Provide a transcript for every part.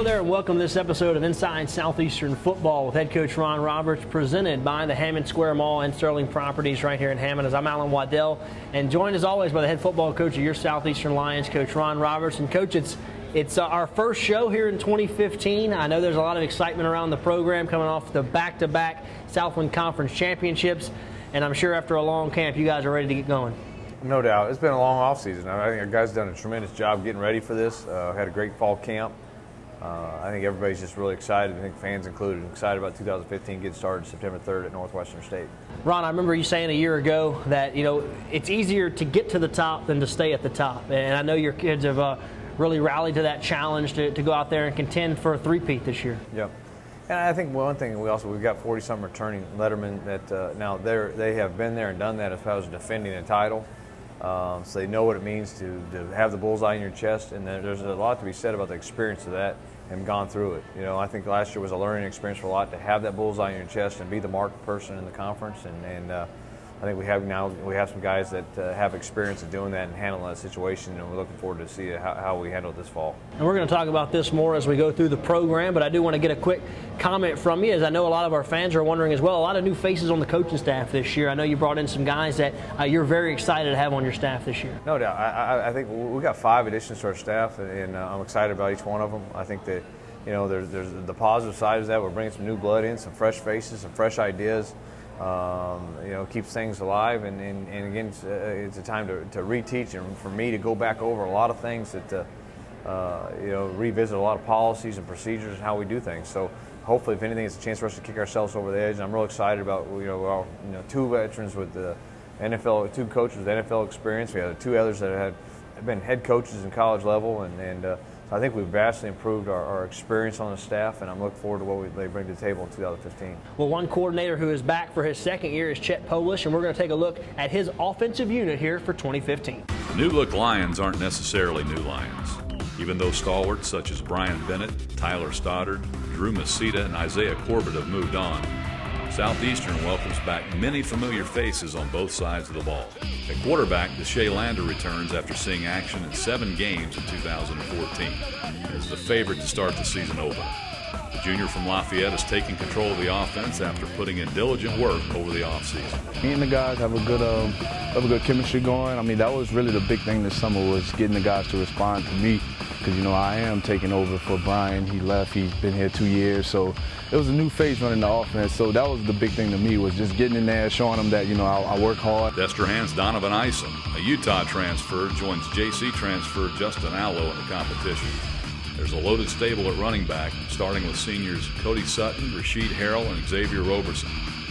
there, and welcome to this episode of Inside Southeastern Football with head coach Ron Roberts, presented by the Hammond Square Mall and Sterling Properties right here in Hammond. As I'm Allen Waddell, and joined as always by the head football coach of your Southeastern Lions, Coach Ron Roberts. And Coach, it's our first show here in 2015. I know there's a lot of excitement around the program coming off the back-to-back Southland Conference championships, and I'm sure after a long camp, you guys are ready to get going. No doubt. It's been a long offseason. I think our guys have done a tremendous job getting ready for this. Had a great fall camp. I think everybody's just really excited. I think fans included, excited about 2015 getting started September 3rd at Northwestern State. Ron, I remember you saying a year ago that, it's easier to get to the top than to stay at the top. And I know your kids have really rallied to that challenge to go out there and contend for a three-peat this year. Yep. And I think one thing we've got 40-some returning lettermen that now they have been there and done that as far as defending a title. So they know what it means to have the bullseye in your chest, and there's a lot to be said about the experience of that and gone through it. I think last year was a learning experience for a lot to have that bullseye in your chest and be the marked person in the conference. And I think we have some guys that have experience of doing that and handling that situation, and we're looking forward to see how we handle it this fall. And we're going to talk about this more as we go through the program, but I do want to get a quick comment from you, as I know a lot of our fans are wondering as well. A lot of new faces on the coaching staff this year. I know you brought in some guys that you're very excited to have on your staff this year. No doubt. I think we got 5 additions to our staff, and I'm excited about each one of them. I think that there's the positive side of that. We're bringing some new blood in, some fresh faces, some fresh ideas. Keeps things alive, and again, it's a time to reteach and for me to go back over a lot of things that revisit a lot of policies and procedures and how we do things. So hopefully, if anything, it's a chance for us to kick ourselves over the edge. And I'm real excited about our 2 veterans with the NFL, 2 coaches with NFL experience. We have 2 others that have been head coaches in college level, and I think we've vastly improved our experience on the staff, and I'm looking forward to what they bring to the table in 2015. Well, one coordinator who is back for his second year is Chet Polish, and we're going to take a look at his offensive unit here for 2015. New-look Lions aren't necessarily new Lions. Even though stalwarts such as Brian Bennett, Tyler Stoddard, Drew Masita, and Isaiah Corbett have moved on, Southeastern welcomes back many familiar faces on both sides of the ball. At quarterback, Deshae Lander returns after seeing action in 7 games in 2014 and is the favorite to start the season over. The junior from Lafayette is taking control of the offense after putting in diligent work over the offseason. Me and the guys have a good chemistry going. I mean, that was really the big thing this summer, was getting the guys to respond to me, because I am taking over for Brian. He left. He's been here 2 years, so it was a new phase running the offense. So that was the big thing to me, was just getting in there, showing them that I work hard. Destrehan's Donovan Ison, a Utah transfer, joins JC transfer Justin Allo in the competition. There's a loaded stable at running back, starting with seniors Cody Sutton, Rasheed Harrell, and Xavier Roberson.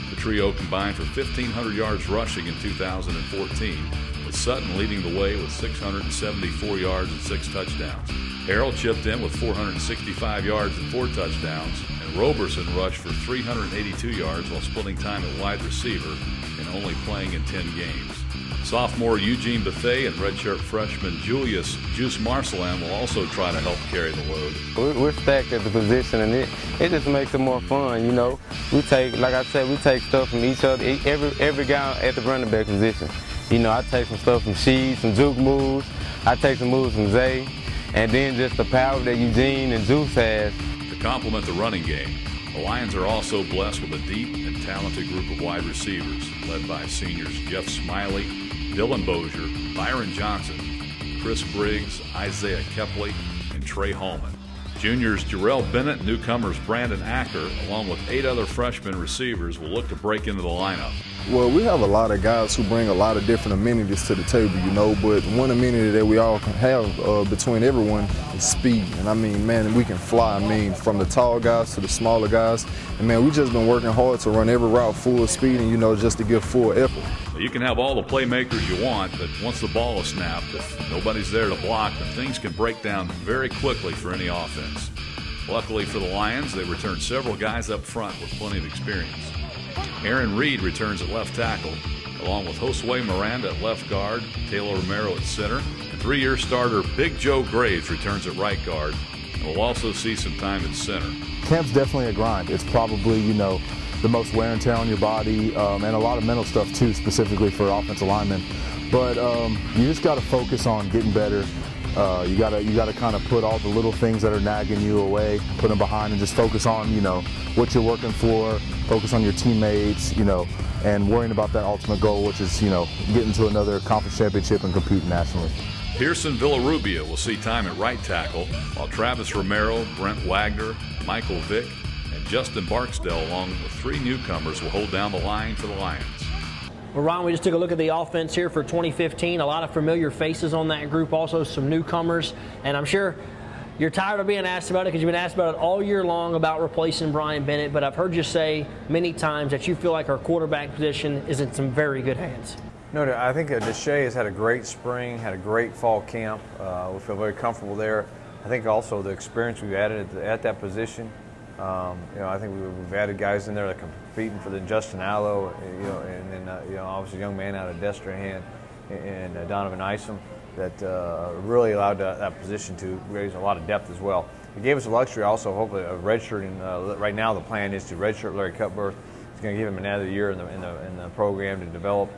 The trio combined for 1,500 yards rushing in 2014, with Sutton leading the way with 674 yards and 6 touchdowns. Harrell chipped in with 465 yards and 4 touchdowns, and Roberson rushed for 382 yards while splitting time at wide receiver and only playing in 10 games. Sophomore Eugene Bethea and redshirt freshman Julius Juice Marcelin will also try to help carry the load. We're stacked at the position, and it just makes it more fun, We take, like I said, we take stuff from each other, every guy at the running back position. I take some stuff from Sheed, some juke moves. I take some moves from Zay, and then just the power that Eugene and Juice has. To complement the running game, the Lions are also blessed with a deep and talented group of wide receivers, led by seniors Jeff Smiley, Dylan Bozier, Byron Johnson, Chris Briggs, Isaiah Kepley, and Trey Hallman. Juniors Jarrell Bennett, newcomers Brandon Acker, along with 8 other freshman receivers, will look to break into the lineup. Well, we have a lot of guys who bring a lot of different amenities to the table, but one amenity that we all have between everyone is speed. And I mean, man, we can fly. I mean, from the tall guys to the smaller guys. And man, we've just been working hard to run every route full speed and, just to give full effort. You can have all the playmakers you want, but once the ball is snapped, if nobody's there to block, then things can break down very quickly for any offense. Luckily for the Lions, they returned several guys up front with plenty of experience. Aaron Reed returns at left tackle, along with Josue Miranda at left guard, Taylor Romero at center, and 3-year starter Big Joe Graves returns at right guard, and we'll also see some time at center. Camp's definitely a grind. It's probably, the most wear and tear on your body, and a lot of mental stuff too, specifically for offensive linemen. But you just got to focus on getting better, You gotta kind of put all the little things that are nagging you away, put them behind, and just focus on, you know, what you're working for. Focus on your teammates, you know, and worrying about that ultimate goal, which is, you know, getting to another conference championship and competing nationally. Pearson Villarubia will see time at right tackle, while Travis Romero, Brent Wagner, Michael Vick, and Justin Barksdale, along with 3 newcomers, will hold down the line for the Lions. Well, Ron, we just took a look at the offense here for 2015. A lot of familiar faces on that group, also some newcomers. And I'm sure you're tired of being asked about it because you've been asked about it all year long about replacing Brian Bennett. But I've heard you say many times that you feel like our quarterback position is in some very good hands. No, I think Deshae has had a great spring, had a great fall camp. We feel very comfortable there. I think also the experience we've added at that position. You know, I think we've added guys in there that are competing for the Justin Allo, you know, and then you know, obviously a young man out of Destrehan and Donovan Isom that really allowed that position to raise a lot of depth as well. It gave us a luxury also, hopefully, of redshirting. Right now, the plan is to redshirt Larry Cutbirth. It's going to give him another year in the program to develop,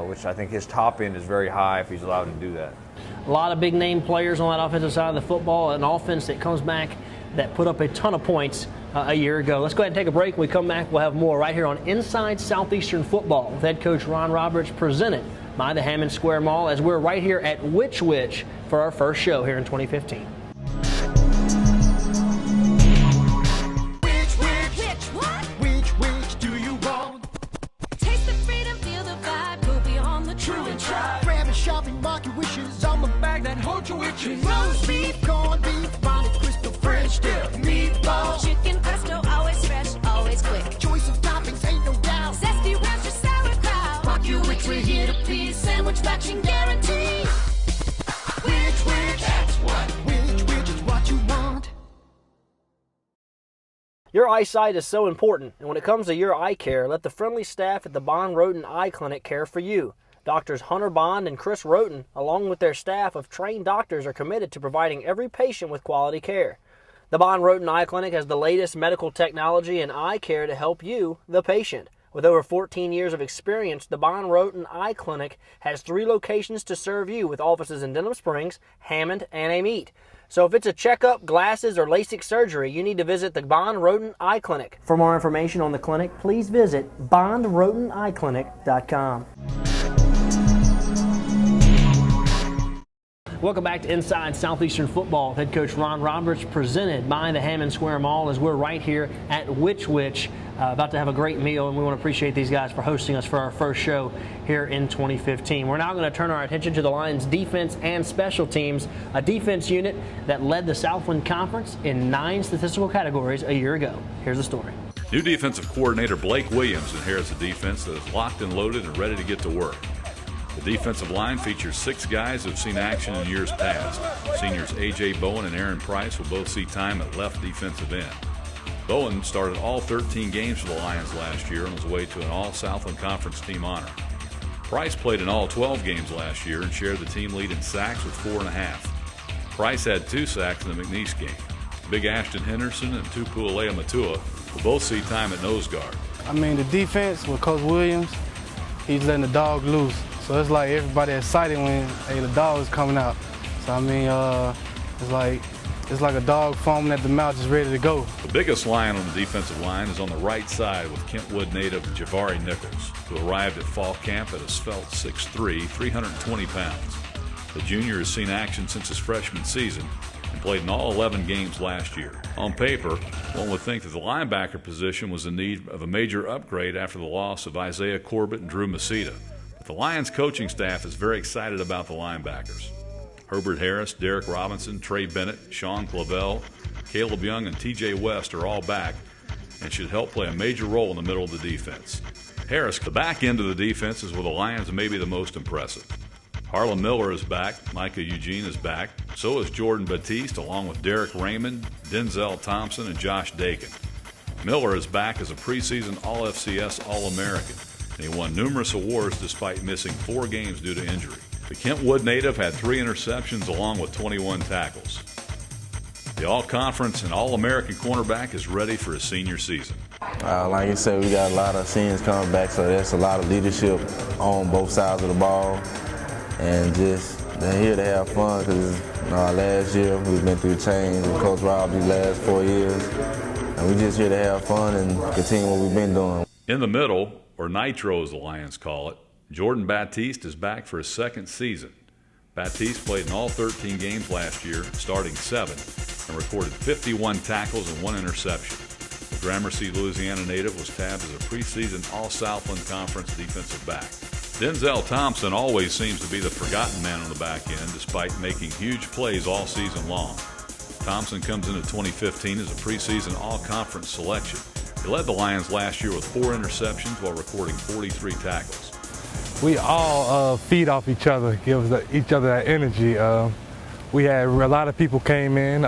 which I think his top end is very high if he's allowed to do that. A lot of big name players on that offensive side of the football, an offense that comes back that put up a ton of points a year ago. Let's go ahead and take a break. When we come back, we'll have more right here on Inside Southeastern Football with head coach Ron Roberts, presented by the Hammond Square Mall, as we're right here at Which for our first show here in 2015. Which do you want? Taste the freedom, feel the vibe, go beyond the true and try. Grab a shopping, mark your wishes on the bag that holds your witches. Roast beef, corned beef, bonnet, crystal, French dip, meatball, chicken pesto, always fresh, always quick. Choice of toppings, ain't no doubt. Zesty ranch or sauerkraut. Mark your which, we're here to please. Sandwich matching guarantee. Which, that's what. Which is what you want. Your eyesight is so important, and when it comes to your eye care, let the friendly staff at the Bond Roten Eye Clinic care for you. Doctors Hunter Bond and Chris Roten, along with their staff of trained doctors, are committed to providing every patient with quality care. The Bond Roten Eye Clinic has the latest medical technology and eye care to help you, the patient. With over 14 years of experience, the Bond Roten Eye Clinic has 3 locations to serve you, with offices in Denham Springs, Hammond, and Amite. So if it's a checkup, glasses, or LASIK surgery, you need to visit the Bond Roten Eye Clinic. For more information on the clinic, please visit bondroteneyeclinic.com. Welcome back to Inside Southeastern Football. Head coach Ron Roberts, presented by the Hammond Square Mall, as we're right here at Which, about to have a great meal, and we want to appreciate these guys for hosting us for our first show here in 2015. We're now going to turn our attention to the Lions' defense and special teams, a defense unit that led the Southland Conference in 9 statistical categories a year ago. Here's the story. New defensive coordinator Blake Williams inherits a defense that is locked and loaded and ready to get to work. The defensive line features 6 guys who have seen action in years past. Seniors A.J. Bowen and Aaron Price will both see time at left defensive end. Bowen started all 13 games for the Lions last year and was away to an all-Southland Conference team honor. Price played in all 12 games last year and shared the team lead in sacks with 4.5. Price had 2 sacks in the McNeese game. Big Ashton Henderson and Tupualea Matua will both see time at nose guard. I mean, the defense with Coach Williams, he's letting the dog loose. So it's like everybody excited when, hey, the dog is coming out. So I mean, it's like a dog foaming at the mouth, just ready to go. The biggest lion on the defensive line is on the right side with Kentwood native Javari Nichols, who arrived at fall camp at a svelte 6'3", 320 pounds. The junior has seen action since his freshman season and played in all 11 games last year. On paper, one would think that the linebacker position was in need of a major upgrade after the loss of Isaiah Corbett and Drew Masita. But the Lions coaching staff is very excited about the linebackers. Herbert Harris, Derek Robinson, Trey Bennett, Sean Clavel, Caleb Young, and T.J. West are all back and should help play a major role in the middle of the defense. Harris, the back end of the defense, is where the Lions may be the most impressive. Harlan Miller is back, Micah Eugene is back, so is Jordan Batiste, along with Derek Raymond, Denzel Thompson, and Josh Dakin. Miller is back as a preseason All-FCS All-American, and he won numerous awards despite missing 4 games due to injury. The Kentwood native had 3 interceptions along with 21 tackles. The All-Conference and All-American cornerback is ready for his senior season. Like you said, we got a lot of seniors coming back, so that's a lot of leadership on both sides of the ball. And just they're here to have fun because Last year we've been through change with Coach Rob these last 4 years, and we just here to have fun and continue what we've been doing. In the middle, or Nitro as the Lions call it, Jordan Batiste is back for his second season. Batiste played in all 13 games last year, starting 7, and recorded 51 tackles and 1 interception. The Gramercy, Louisiana native was tabbed as a preseason All-Southland Conference defensive back. Denzel Thompson always seems to be the forgotten man on the back end, despite making huge plays all season long. Thompson comes into 2015 as a preseason All-Conference selection. He led the Lions last year with 4 interceptions while recording 43 tackles. We all feed off each other, give each other that energy. We had a lot of people came in.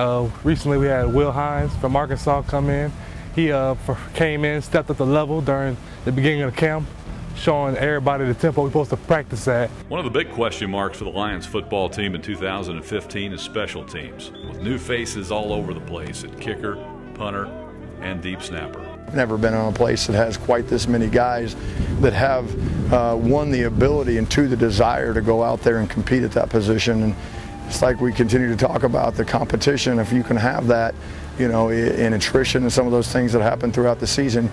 Recently we had Will Hines from Arkansas come in. He came in, stepped up the level during the beginning of the camp, showing everybody the tempo we're supposed to practice at. One of the big question marks for the Lions football team in 2015 is special teams, with new faces all over the place at kicker, punter, and deep snapper. I've never been in a place that has quite this many guys that have one, the ability, and 2, the desire to go out there and compete at that position. And it's like we continue to talk about the competition. If you can have that, you know, in attrition and some of those things that happen throughout the season,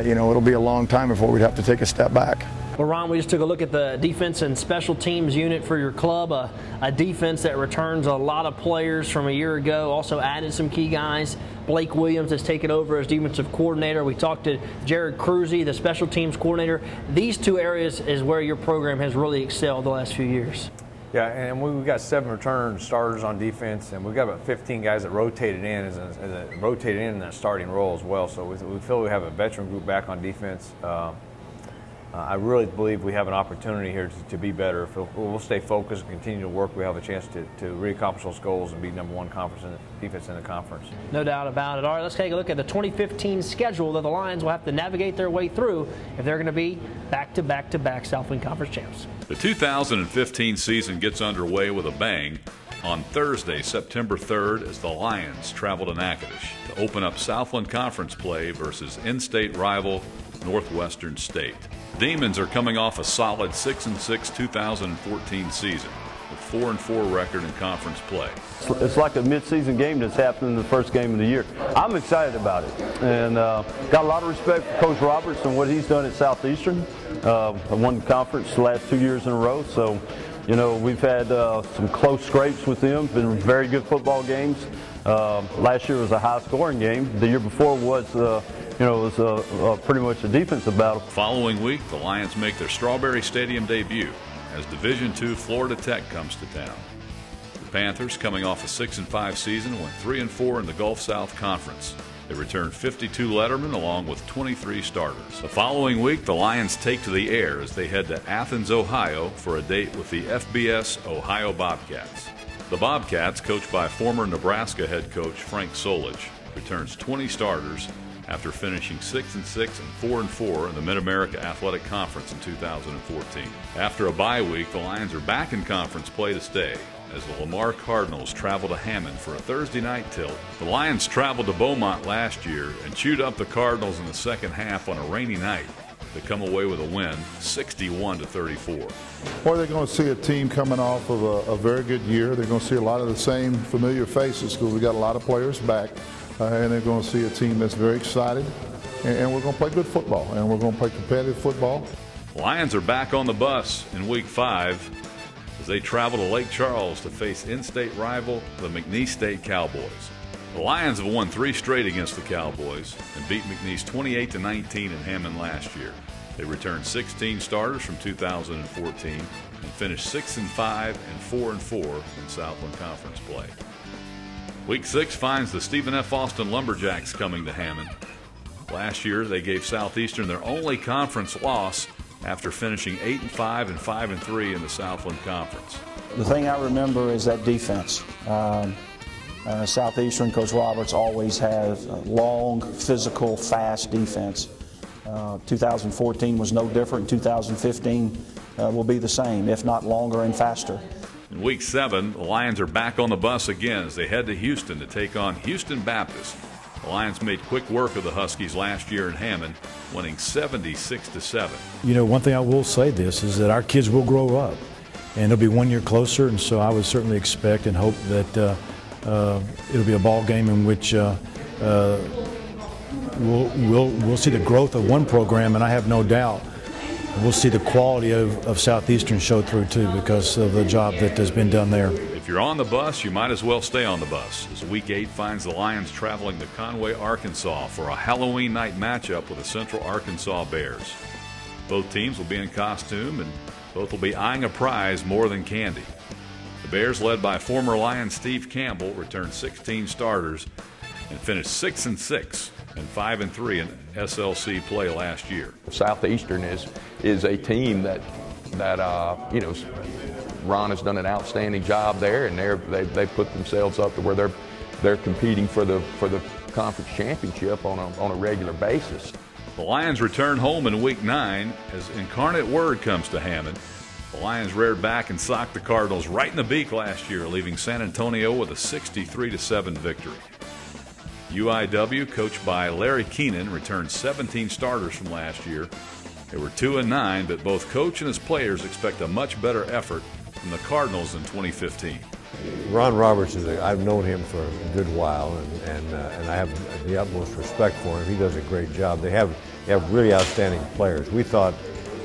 you know, it'll be a long time before we'd have to take a step back. Well, Ron, we just took a look at the defense and special teams unit for your club, a defense that returns a lot of players from a year ago, also added some key guys. Blake Williams has taken over as defensive coordinator. We talked to Jared Cruzy, the special teams coordinator. These 2 areas is where your program has really excelled the last few years. Yeah, and we've got 7 return starters on defense, and we've got about 15 guys that rotated in that starting role as well. So we feel we have a veteran group back on defense. I really believe we have an opportunity here to be better. If we'll stay focused and continue to work, we have a chance to really accomplish those goals and be #1 defense in the conference. No doubt about it. All right, let's take a look at the 2015 schedule that the Lions will have to navigate their way through if they're going to be back-to-back Southland Conference champs. The 2015 season gets underway with a bang on Thursday, September 3rd, as the Lions travel to Natchitoches to open up Southland Conference play versus in-state rival Northwestern State. Demons are coming off a solid 6-6 2014 season with 4-4 record in conference play. It's like a midseason game that's happening in the first game of the year. I'm excited about it, and got a lot of respect for Coach Roberts and what he's done at Southeastern. Won the conference the last 2 years in a row, so you know we've had some close scrapes with them. Been very good football games. Last year was a high-scoring game. The year before was. It was pretty much a defensive battle. Following week, the Lions make their Strawberry Stadium debut as Division II Florida Tech comes to town. The Panthers, coming off a 6-5 season, went 3-4 in the Gulf South Conference. They returned 52 lettermen along with 23 starters. The following week, the Lions take to the air as they head to Athens, Ohio for a date with the FBS Ohio Bobcats. The Bobcats, coached by former Nebraska head coach Frank Solich, returns 20 starters after finishing 6-6 and 4-4 in the Mid-America Athletic Conference in 2014. After a bye week, the Lions are back in conference play to stay as the Lamar Cardinals travel to Hammond for a Thursday night tilt. The Lions traveled to Beaumont last year and chewed up the Cardinals in the second half on a rainy night. They come away with a win, 61-34. Or they're going to see a team coming off of a very good year. They're going to see a lot of the same familiar faces because we got a lot of players back. And they're going to see a team that's very excited, and we're going to play good football, and we're going to play competitive football. Lions are back on the bus in Week 5 as they travel to Lake Charles to face in-state rival, the McNeese State Cowboys. The Lions have won 3 straight against the Cowboys and beat McNeese 28-19 in Hammond last year. They returned 16 starters from 2014 and finished 6-5 and 4-4 in Southland Conference play. Week 6 finds the Stephen F. Austin Lumberjacks coming to Hammond. Last year, they gave Southeastern their only conference loss after finishing 8-5 and 5-3 in the Southland Conference. The thing I remember is that defense. Southeastern, Coach Roberts always has a long, physical, fast defense. 2014 was no different. 2015 will be the same, if not longer and faster. In Week 7, the Lions are back on the bus again as they head to Houston to take on Houston Baptist. The Lions made quick work of the Huskies last year in Hammond, winning 76-7. You know, one thing I will say this is that our kids will grow up. and it'll be 1 year closer, and so I would certainly expect and hope that it'll be a ball game in which we'll see the growth of one program, and I have no doubt we'll see the quality of Southeastern show through too, because of the job that has been done there. If you're on the bus, you might as well stay on the bus, as Week 8 finds the Lions traveling to Conway, Arkansas for a Halloween night matchup with the Central Arkansas Bears. Both teams will be in costume, and both will be eyeing a prize more than candy. The Bears, led by former Lion Steve Campbell, returned 16 starters and finished 6-6 and 5-3 in SLC play last year. Southeastern is a team that you know, Ron has done an outstanding job there, and they put themselves up to where they're competing for the conference championship on a regular basis. The Lions return home in Week 9 as Incarnate Word comes to Hammond. The Lions reared back and socked the Cardinals right in the beak last year, leaving San Antonio with a 63-7 victory. UIW, coached by Larry Keenan, returned 17 starters from last year. They were 2-9, but both coach and his players expect a much better effort from the Cardinals in 2015. Ron Roberts I've known him for a good while, and I have the utmost respect for him. He does a great job. They have really outstanding players. We thought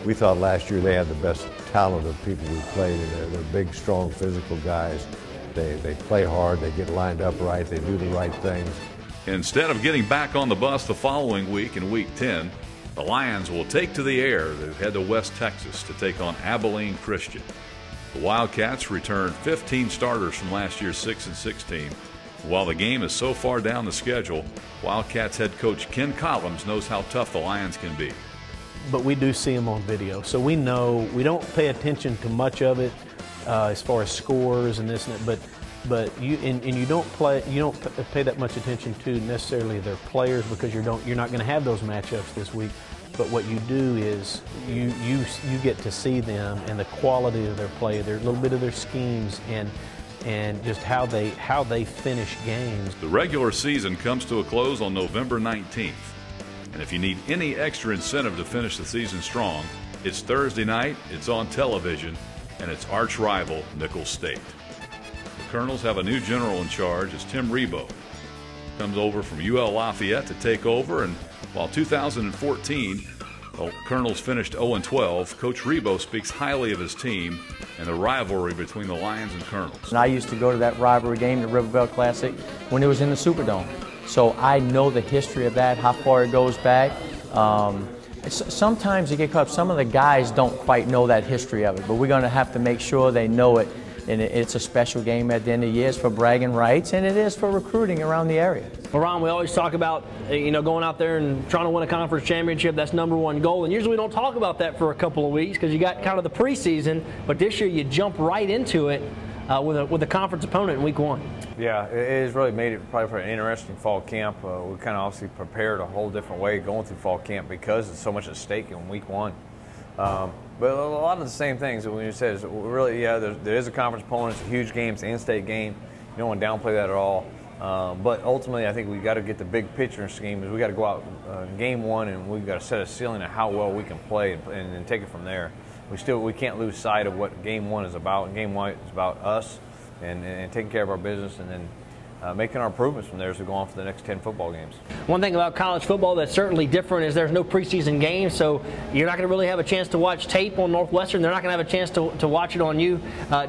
last year they had the best talent of people we played, and they're big, strong, physical guys. They play hard, they get lined up right, they do the right things. Instead of getting back on the bus the following week in Week 10, the Lions will take to the air to head to West Texas to take on Abilene Christian. The Wildcats returned 15 starters from last year's 6-6 team. While the game is so far down the schedule, Wildcats head coach Ken Collins knows how tough the Lions can be. But we do see them on video, so we know we don't pay attention to much of it as far as scores and this and that. But you don't pay that much attention to necessarily their players, because you're not going to have those matchups this week. But what you do is you get to see them and the quality of their play, their little bit of their schemes, and just how they finish games. The regular season comes to a close on November 19th. And if you need any extra incentive to finish the season strong, it's Thursday night, it's on television, and it's arch rival Nicholls State. The Colonels have a new general in charge as Tim Rebowe comes over from UL Lafayette to take over, and while 2014 the Colonels finished 0-12, Coach Rebowe speaks highly of his team and the rivalry between the Lions and Colonels. And I used to go to that rivalry game, the Riverville Classic, when it was in the Superdome. So I know the history of that, how far it goes back. Sometimes you get caught up. Some of the guys don't quite know that history of it, but we're going to have to make sure they know it. And it's a special game at the end of the year. It's for bragging rights, and it is for recruiting around the area. Well, Ron, we always talk about going out there and trying to win a conference championship. That's #1 goal, and usually we don't talk about that for a couple of weeks because you got kind of the preseason. But this year you jump right into it with a conference opponent in Week 1. Yeah, it has really made it probably for an interesting fall camp. We kind of obviously prepared a whole different way going through fall camp because there's so much at stake in Week 1. But a lot of the same things that we said is really, there is a conference opponent. It's a huge game. It's an in-state game. You don't want to downplay that at all. But ultimately, I think we got to get the big picture and scheme. Is we got to go out game 1 and we've got to set a ceiling of how well we can play and take it from there. We can't lose sight of what game 1 is about. Game 1 is about us and taking care of our business, and then making our improvements from there as we go on for the next 10 football games. One thing about college football that's certainly different is there's no preseason games, so you're not going to really have a chance to watch tape on Northwestern. They're not going to have a chance to watch it on you.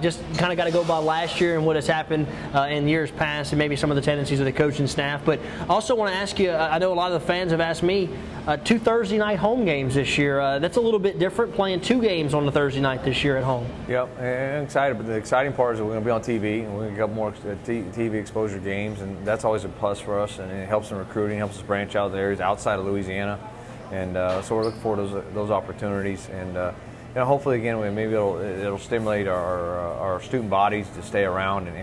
Just kind of got to go by last year and what has happened in years past, and maybe some of the tendencies of the coaching staff. But I also want to ask you, I know a lot of the fans have asked me, 2 Thursday night home games this year. That's a little bit different, playing 2 games on the Thursday night this year at home. Yep, and I'm excited. But the exciting part is that we're going to be on TV, and we're going to get more TV exposure games, and that's always a plus for us, and it helps in recruiting, helps us branch out the areas outside of Louisiana, and so we're looking forward to those opportunities, and hopefully again maybe it'll stimulate our student bodies to stay around, and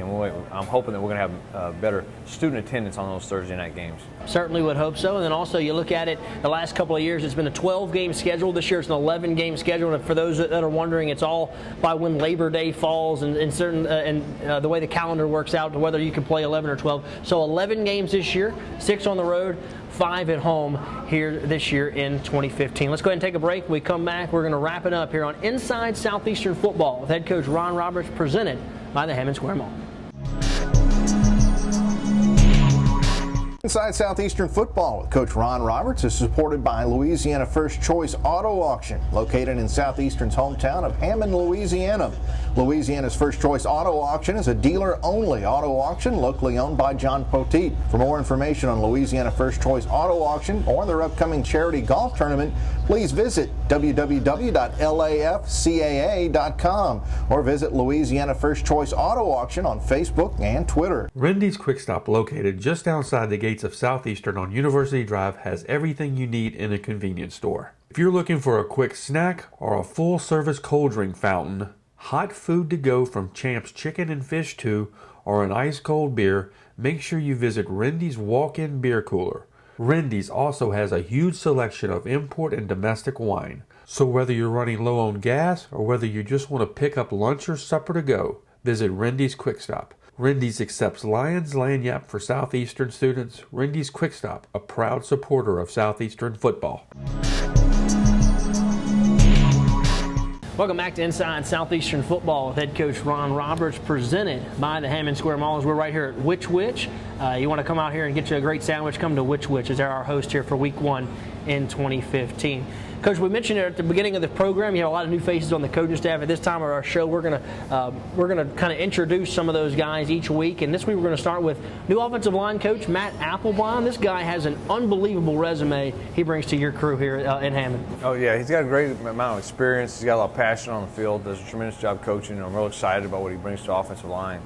I'm hoping that we're going to have better student attendance on those Thursday night games. Certainly would hope so. And then also you look at it, the last couple of years it's been a 12-game schedule. This year it's an 11-game schedule, and for those that are wondering, it's all by when Labor Day falls and the way the calendar works out to whether you can play 11 or 12. So 11 games this year, 6 on the road, 5 at home here this year in 2015. Let's go ahead and take a break. When we come back, we're going to wrap it up here on Inside Southeastern Football with head coach Ron Roberts, presented by the Hammond Square Mall. Inside Southeastern Football with Coach Ron Roberts is supported by Louisiana First Choice Auto Auction, located in Southeastern's hometown of Hammond, Louisiana. Louisiana's First Choice Auto Auction is a dealer-only auto auction locally owned by John Poteet. For more information on Louisiana First Choice Auto Auction or their upcoming charity golf tournament, please visit www.lafcaa.com or visit Louisiana First Choice Auto Auction on Facebook and Twitter. Rendy's Quick Stop, located just outside the gates of Southeastern on University Drive, has everything you need in a convenience store. If you're looking for a quick snack or a full-service cold drink fountain, hot food to go from Champ's Chicken and Fish 2, or an ice-cold beer, make sure you visit Rendy's Walk-In Beer Cooler. Rendy's also has a huge selection of import and domestic wine. So whether you're running low on gas or whether you just want to pick up lunch or supper to go, visit Rendy's Quick Stop. Rendy's accepts Lions Lanyap for Southeastern students. Rendy's Quick Stop, a proud supporter of Southeastern football. Welcome back to Inside Southeastern Football with head coach Ron Roberts, presented by the Hammond Square Mall. We're right here at Which Wich. You want to come out here and get you a great sandwich, come to Which Wich, as they're our host here for week 1 in 2015. Coach, we mentioned at the beginning of the program, you have a lot of new faces on the coaching staff. At this time of our show, we're gonna kind of introduce some of those guys each week. And this week, we're going to start with new offensive line coach Matt Applebaum. This guy has an unbelievable resume he brings to your crew here in Hammond. Oh yeah, he's got a great amount of experience. He's got a lot of passion on the field. Does a tremendous job coaching. I'm real excited about what he brings to offensive line.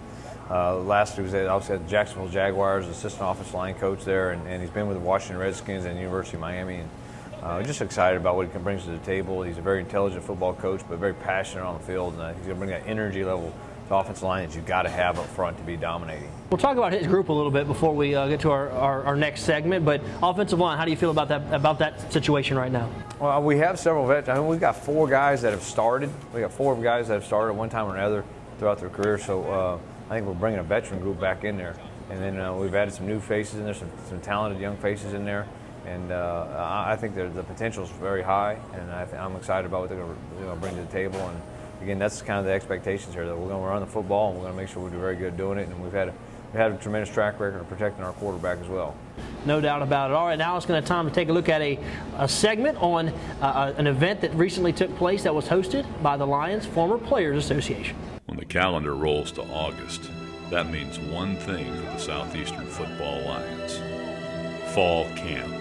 Last year, he was obviously at the Jacksonville Jaguars, assistant offensive line coach there, and he's been with the Washington Redskins and University of Miami. And, just excited about what he can bring to the table. He's a very intelligent football coach, but very passionate on the field. And he's going to bring that energy level to offensive line that you've got to have up front to be dominating. We'll talk about his group a little bit before we get to our next segment. But offensive line, how do you feel about that situation right now? Well, we have several vets. I mean, we've got 4 guys that have started. We got 4 guys that have started at one time or another throughout their career. So I think we're bringing a veteran group back in there. And then we've added some new faces in there, some talented young faces in there. And I think the potential is very high, and I'm excited about what they're going to bring to the table. And again, that's kind of the expectations here, that we're going to run the football and we're going to make sure we do very good doing it. And we've had a tremendous track record of protecting our quarterback as well. No doubt about it. All right, now it's going to time to take a look at a segment on an event that recently took place that was hosted by the Lions Former Players Association. When the calendar rolls to August, that means one thing for the Southeastern Football Lions: fall camp.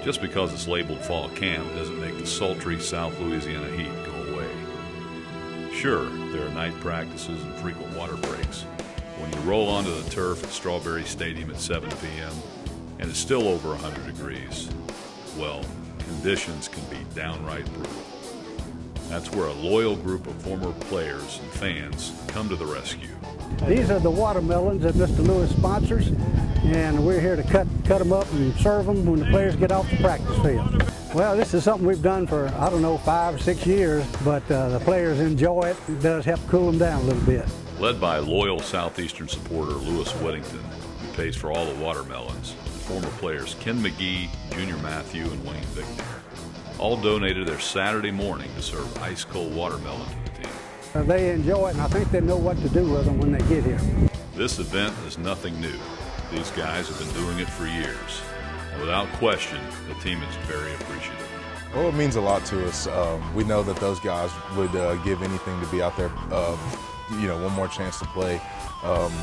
Just because it's labeled fall camp doesn't make the sultry South Louisiana heat go away. Sure, there are night practices and frequent water breaks. When you roll onto the turf at Strawberry Stadium at 7 p.m. and it's still over 100 degrees, well, conditions can be downright brutal. That's where a loyal group of former players and fans come to the rescue. These are the watermelons that Mr. Lewis sponsors, and we're here to cut them up and serve them when the players get off the practice field. Well, this is something we've done for, 5 or 6 years, but the players enjoy it. It does help cool them down a little bit. Led by loyal Southeastern supporter Lewis Whittington, who pays for all the watermelons, former players Ken McGee, Junior Matthew, and Wayne Victor all donated their Saturday morning to serve ice-cold watermelon to the team. They enjoy it, and I think they know what to do with them when they get here. This event is nothing new. These guys have been doing it for years. And without question, the team is very appreciative. Well, it means a lot to us. We know that those guys would give anything to be out there, one more chance to play.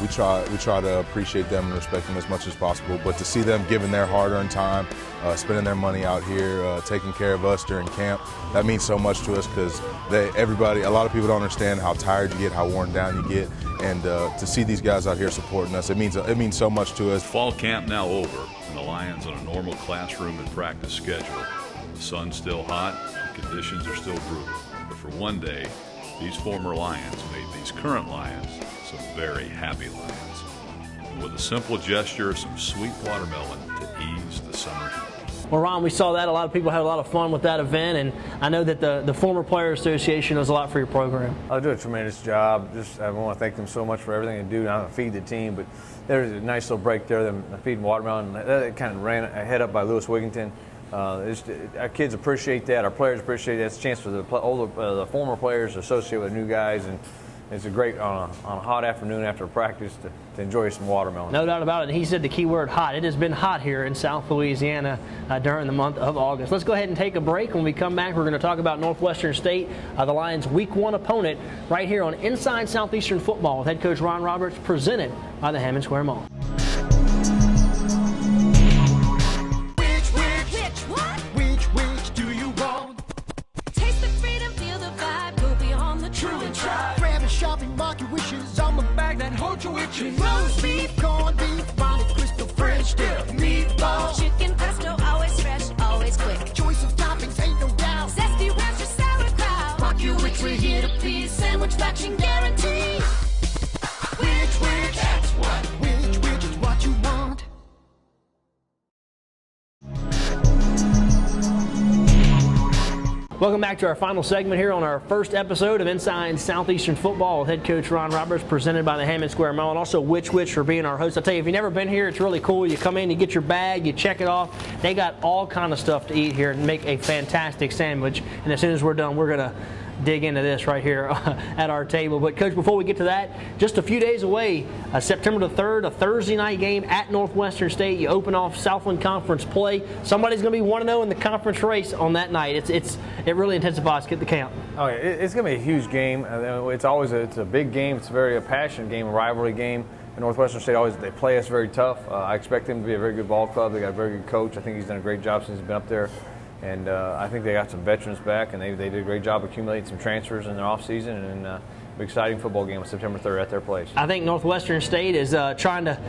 We try to appreciate them and respect them as much as possible, but to see them giving their hard-earned time, spending their money out here, taking care of us during camp, that means so much to us, because a lot of people don't understand how tired you get, how worn down you get, and to see these guys out here supporting us, it means so much to us. Fall camp now over, and the Lions on a normal classroom and practice schedule. The sun's still hot, the conditions are still brutal, but for one day, these former Lions made these current Lions some very happy Lions. And with a simple gesture of some sweet watermelon to ease the summer heat. Well, Ron, we saw that. A lot of people had a lot of fun with that event, and I know that the former Player Association does a lot for your program. I'll do a tremendous job. I want to thank them so much for everything they do. Not to feed the team, but there's a nice little break there. Them feeding watermelon. That kind of ran ahead up by Lewis Wigginton. Our kids appreciate that. Our players appreciate that. It's a chance for the former players to associate with new guys, and it's a great on a hot afternoon after practice to enjoy some watermelon. No doubt about it. And he said the key word, hot. It has been hot here in South Louisiana during the month of August. Let's go ahead and take a break. When we come back, we're going to talk about Northwestern State, the Lions' Week 1 opponent, right here on Inside Southeastern Football with head coach Ron Roberts, presented by the Hammond Square Mall. Which do you want? Taste the freedom, feel the vibe, go beyond the true and try. Grab a shopping, mark your wishes on the bag that holds your itches. Roast beef, corned beef, bonnet, crystal, French dip, meatball, chicken pesto, always fresh, always quick. Choice of toppings, ain't no doubt. Zesty ranch or sauerkraut. Mark your which, we're here to please. Sandwich matching guarantee. Which, that's what. Which is what you want. Welcome back to our final segment here on our first episode of Inside Southeastern Football with head coach Ron Roberts, presented by the Hammond Square Mall, and also Which for being our host. I tell you, if you've never been here, it's really cool. You come in, you get your bag, you check it off. They got all kind of stuff to eat here and make a fantastic sandwich. And as soon as we're done, we're going to dig into this right here at our table. But Coach, before we get to that, just a few days away, September the 3rd, a Thursday night game at Northwestern State. You open off Southland Conference play. Somebody's going to be 1-0 in the conference race on that night. It really intensifies. Get the count. Oh, yeah, it's going to be a huge game. It's always it's a big game. It's a passionate game, a rivalry game. And Northwestern State they play us very tough. I expect them to be a very good ball club. They got a very good coach. I think he's done a great job since he's been up there. And I think they got some veterans back, and they did a great job accumulating some transfers in their offseason, and an exciting football game on September 3rd at their place. I think Northwestern State is trying to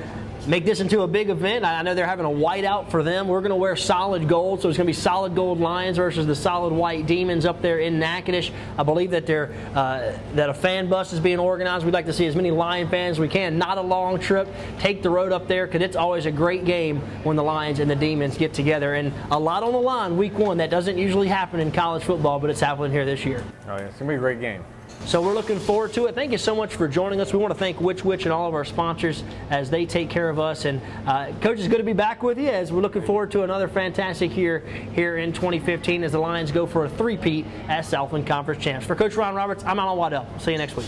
make this into a big event. I know they're having a whiteout for them. We're going to wear solid gold, so it's going to be solid gold Lions versus the solid white Demons up there in Natchitoches. I believe that that a fan bus is being organized. We'd like to see as many Lion fans as we can. Not a long trip. Take the road up there, because it's always a great game when the Lions and the Demons get together. And a lot on the line week 1. That doesn't usually happen in college football, but it's happening here this year. Oh, yeah, it's going to be a great game. So we're looking forward to it. Thank you so much for joining us. We want to thank Which and all of our sponsors as they take care of us. And Coach, it's good to be back with you as we're looking forward to another fantastic year here in 2015 as the Lions go for a three-peat as Southland Conference champs. For Coach Ron Roberts, I'm Allen Waddell. See you next week.